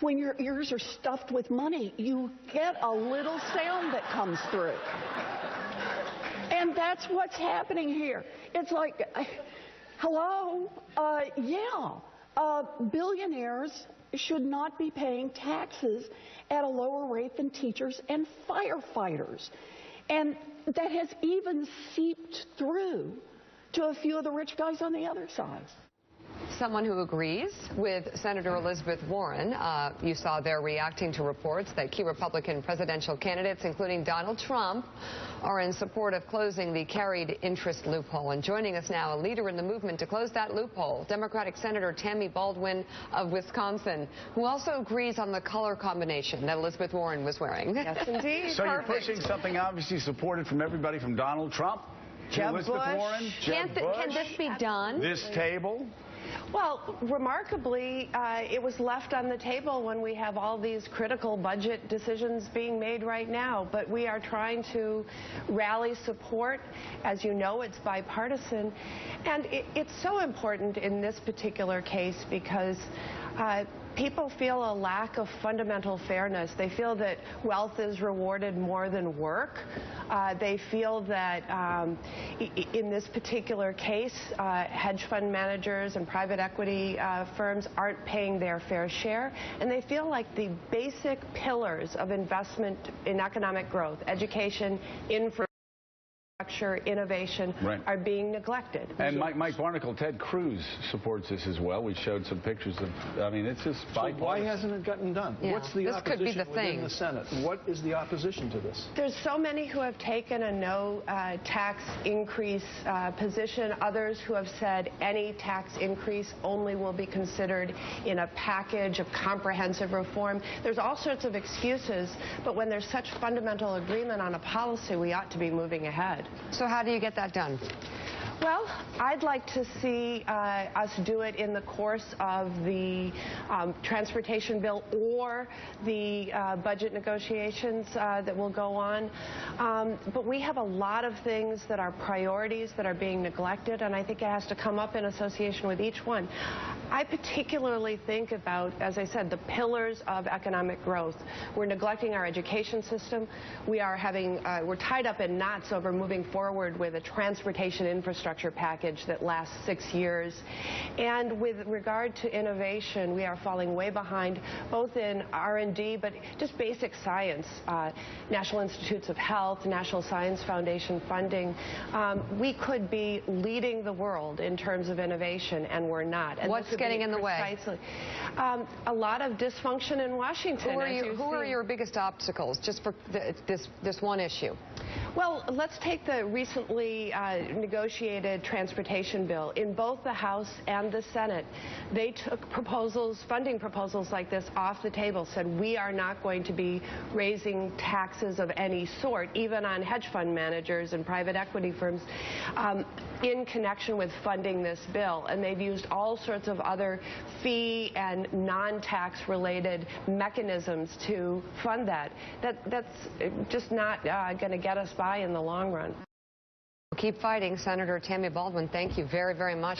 when your ears are stuffed with money, you get a little sound that comes through. And that's what's happening here. It's like, hello, billionaires should not be paying taxes at a lower rate than teachers and firefighters. And that has even seeped through to a few of the rich guys on the other side. Someone who agrees with Senator Elizabeth Warren. You saw there reacting to reports that key Republican presidential candidates, including Donald Trump, are in support of closing the carried interest loophole. And joining us now, a leader in the movement to close that loophole, Democratic Senator Tammy Baldwin of Wisconsin, who also agrees on the color combination that Elizabeth Warren was wearing. Yes, indeed. So Perfect. You're pushing something obviously supported from everybody, from Donald Trump, Elizabeth Warren, Jeb Bush. Can this be done? This table? Well, remarkably, it was left on the table when we have all these critical budget decisions being made right now. But we are trying to rally support. As you know, it's bipartisan. And it's so important in this particular case because people feel a lack of fundamental fairness. They feel that wealth is rewarded more than work. They feel that in this particular case, hedge fund managers and private equity firms aren't paying their fair share. And they feel like the basic pillars of investment in economic growth, education, infrastructure, innovation, are being neglected. And Mike Barnicle, Ted Cruz supports this as well. We showed some pictures of, I mean, it's just bipartisan. So why hasn't it gotten done? Yeah. What's the opposition within the Senate? What is the opposition to this? There's so many who have taken a no tax increase position. Others who have said any tax increase only will be considered in a package of comprehensive reform. There's all sorts of excuses, but when there's such fundamental agreement on a policy, we ought to be moving ahead. So how do you get that done? Well, I'd like to see us do it in the course of the transportation bill or the budget negotiations that will go on. But we have a lot of things that are priorities that are being neglected, and I think it has to come up in association with each one. I particularly think about, as I said, the pillars of economic growth. We're neglecting our education system. We're tied up in knots over moving forward with a transportation infrastructure package that lasts 6 years. And with regard to innovation, we are falling way behind, both in R&D, but just basic science. National Institutes of Health, National Science Foundation funding. We could be leading the world in terms of innovation, and we're not. And what's getting in the way? A lot of dysfunction in Washington. Who are your biggest obstacles, just for this one issue? Well, let's take the recently negotiated transportation bill. In both the House and the Senate, they took funding proposals like this off the table, said we are not going to be raising taxes of any sort, even on hedge fund managers and private equity firms, in connection with funding this bill. And they've used all sorts of other fee and non-tax related mechanisms to fund that. That's just not going to get us by in the long run. Keep fighting. Senator Tammy Baldwin, thank you very, very much.